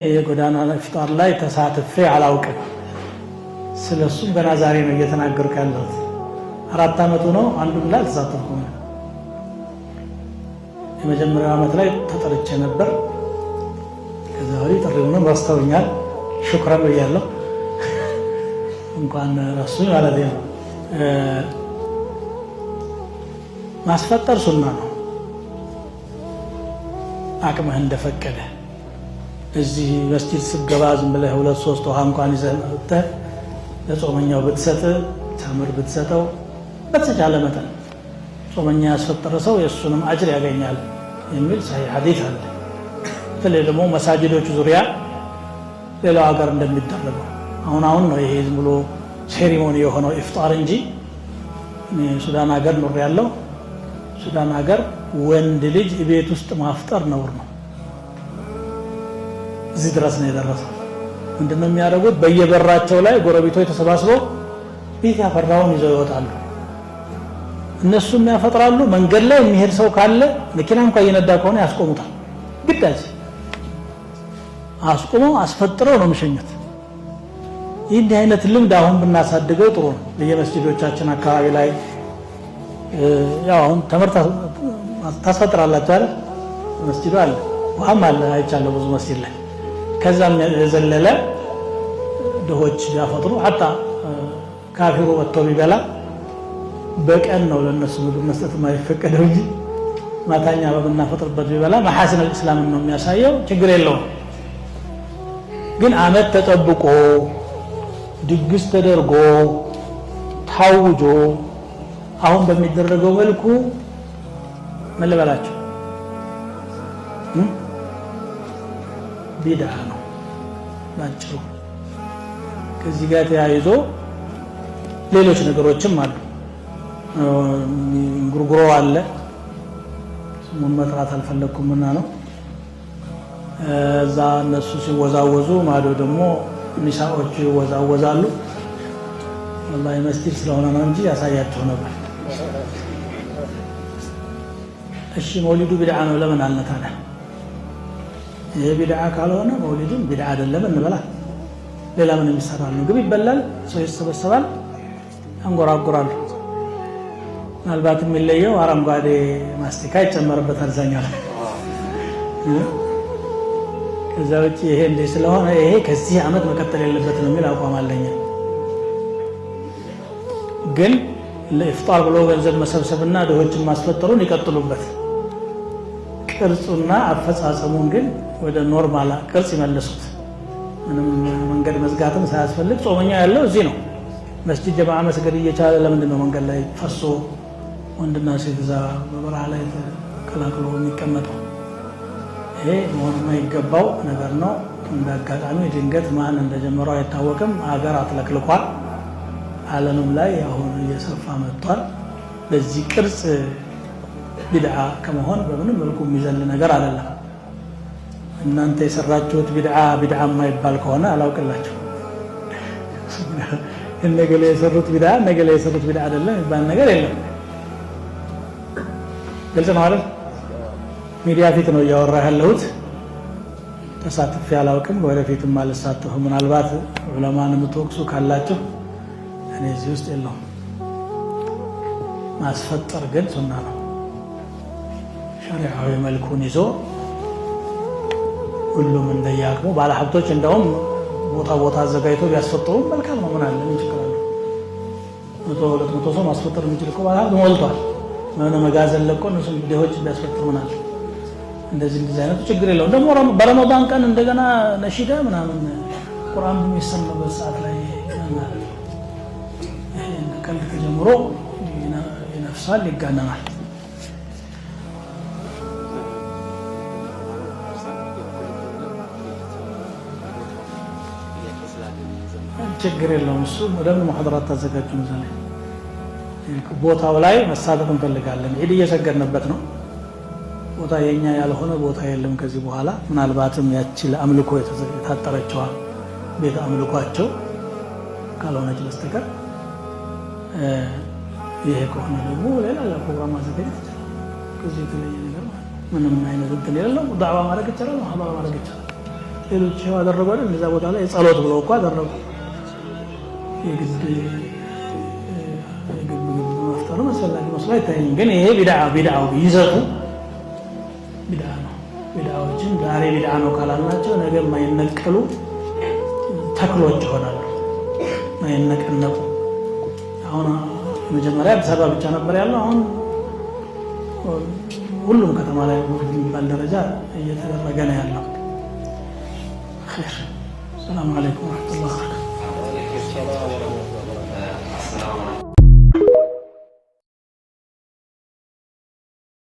የጎዳና ኢፍጣር ላይ ተሳትፌ አላውቅም። ስለሱም ገና ዛሬ ነው እየተናገርኩ ያለሁት። 4 ዓመቱ ነው። አንዱም ላይ አልተሳተፍኩም። የመጀመሪያው ዓመት ላይ ተጠርቼ ነበር። ከዛ ወዲህ ጥሪውንም ረስተውኛል። ሹክራን ብያለሁ። እንኳን ረሱኝ ማለት ነው። ማስፈጠር ሱና ነው፣ አቅምህ እንደፈቀደ። እዚህ መስጂድ ስገባ ዝም ብለህ 2-3 ውሃ እንኳን ይዘህ መጥተህ ለጾመኛው ብትሰጥ፣ ተምር ብትሰጠው፣ በተቻለ መጠን ጾመኛ ያስፈጠረ ሰው የእሱንም አጅር ያገኛል የሚል ሰሒህ ሐዲስ አለ። በተለይ ደግሞ መሳጅዶች ዙሪያ ሌላው ሀገር እንደሚደረገው አሁን ነው ይሄ ዝም ብሎ ሴሪሞኒ የሆነው ኢፍጣር እንጂ ሱዳን ሀገር ኖር ያለው ሱዳን ሀገር ወንድ ልጅ ቤት ውስጥ ማፍጠር ነውር ነው። እዚህ ድረስ ነው የደረሰው። ምንድነው የሚያደርጉት? በየበራቸው ላይ ጎረቤቶች ተሰባስበው ቤት ያፈራውን ይዘው ይወጣሉ። እነሱም ያፈጥራሉ። መንገድ ላይ የሚሄድ ሰው ካለ መኪና እንኳን እየነዳ ከሆነ ያስቆሙታል። ግዳጅ አስቆመው አስፈጥረው ነው የሚሸኙት። ይህ አይነት ልምድ አሁን ብናሳድገው ጥሩ ነው። በየመስጂዶቻችን አካባቢ ላይ ያው አሁን ተምር ታስፈጥራላችሁ አይደል? መስጂዱ አለ፣ ውሃም አለ አይቻለሁ ብዙ መስጂድ ላይ። ከዛም የዘለለ ድሆች ያፈጥሩ ሐታ ካፊሩ ወጥቶ ቢበላ በቀን ነው ለነሱ ምግብ መስጠት የማይፈቀደው እንጂ ማታኛ በምናፈጥርበት ቢበላ መሐሰን الاسلام ነው የሚያሳየው። ችግር የለውም። ግን አመት ተጠብቆ ድግስ ተደርጎ ታውጆ አሁን በሚደረገው መልኩ ምን ልበላችሁ ቢድዓ ነው ባጭሩ። ከዚህ ጋር ተያይዞ ሌሎች ነገሮችም አሉ። ጉርጉሮ አለ፣ ስሙን መጥራት አልፈለኩምና ነው። እዛ እነሱ ሲወዛወዙ ማዶ ደግሞ ኒሳዎች ይወዛወዛሉ። ወላሂ መስጂድ ስለሆነ ነው እንጂ ያሳያቸው ነበር። እሺ መውሊዱ ቢድዓ ነው ለምን አልነ ታዲያ? ይሄ ቢድዓ ካልሆነ መውሊዱም ቢድዓ አይደለም እንበላ። ሌላ ምን የሚሰራል? ምግብ ይበላል፣ ሰው ይሰበሰባል፣ አንጎራጉራሉ። ምናልባት የሚለየው አረንጓዴ ማስቲካ ይጨመርበታል ዛኛው። ከዛ ውጭ ይሄ እንደ ስለሆነ ይሄ ከዚህ ዓመት መቀጠል የለበትም የሚል አቋም አለኝ። ግን ለኢፍጣር ብሎ ገንዘብ መሰብሰብና ድሆችን ማስፈጠሩን ይቀጥሉበት። ቅርጹና አፈጻጸሙን ግን ወደ ኖርማል ቅርጽ ይመልሱት። ምንም መንገድ መዝጋትም ሳያስፈልግ ጾመኛ ያለው እዚህ ነው። መስጂድ ጀማዓ መስገድ እየቻለ ለምንድን ነው መንገድ ላይ ፈሶ ወንድና ሴት እዛ በበረሃ ላይ ተቀላቅሎ የሚቀመጠው? ይሄ መሆን የማይገባው ነገር ነው። እንደ አጋጣሚ ድንገት ማን እንደጀመረው አይታወቅም። አገር አጥለቅልቋል። ዓለምም ላይ አሁን እየሰፋ መጥቷል። በዚህ ቅርጽ ቢድዓ ከመሆን በምንም መልኩ የሚዘል ነገር አይደለም። እናንተ የሰራችሁት ቢድዓ የማይባል ከሆነ አላውቅላችሁ። እነገሌ የሰሩት ቢድዓ እነገሌ የሰሩት ቢድዓ አይደለም የሚባል ነገር የለም። ግልጽ ነው አይደል? ሚዲያ ፊት ነው እያወራ ያለሁት። ተሳትፌ አላውቅም፣ ወደፊትም አልሳተፍም። ምናልባት ዑለማን የምትወቅሱ ካላችሁ እኔ እዚህ ውስጥ የለውም። ማስፈጠር ግን ሱና ነው። ሸሪዓዊ መልኩን ይዞ ሁሉም እንደያቅሙ ባለሀብቶች እንደውም ቦታ አዘጋጅቶ ቢያስፈጥሩ መልካም ነው። ምን አለ? ምን ችግር አለ? 100-200 ሰው ማስፈጠር የሚችል እኮ ባለሀብት ሞልቷል። የሆነ መጋዘን ለቆ እነሱ ድሆች ቢያስፈጥሩ ምን አለ? እንደዚህ አይነቱ ችግር የለውም። ደግሞ በረመዳን ቀን እንደገና ነሺዳ ምናምን ቁርአን በሚሰማበት ሰዓት ላይ ቀልድ ተጀምሮ ይነፍሳል፣ ይጋነናል። ችግር የለውም። እሱ ወደምን ሙሐደራት ታዘጋጁ ነው። ቦታው ላይ መሳተፍ እንፈልጋለን። ዒድ እየሰገድንበት ነው። ቦታ የኛ ያልሆነ ቦታ የለም ከዚህ በኋላ። ምናልባትም ያቺ ለአምልኮ የታጠረችዋ ቤተ አምልኳቸው ካልሆነች በስተቀር ይሄ ከሆነ ደግሞ ሌላ ፕሮግራም ማዘጋጀት ይችላል። ከዚህ የተለየ ነገር ምንም አይነት እንትን የሌለው ዳዕዋ ማድረግ ይችላል፣ ሙሐደራ ማድረግ ይችላል። ሌሎች ያደረጉ አይደል እንደዛ ቦታ ላይ ጸሎት ብለው እኮ አደረጉ። የግድ መፍጠሩ መሰላኝ መስሎ አይታየኝም። ግን ይሄ ቢድዓው ይዘቱ ቢድዓ ነው። ቢድዓዎችን ዛሬ ቢድዓ ነው ካላልናቸው ነገ የማይነቀሉ ተክሎች ይሆናሉ፣ የማይነቀነቁ። አሁን መጀመሪያ አዲስ አበባ ብቻ ነበር ያለው። አሁን ሁሉም ከተማ ላይ በሚባል ደረጃ እየተደረገ ነው ያለው። ኸይር። ሰላም አለይኩም ወራህመቱላሂ ወበረካቱሁ።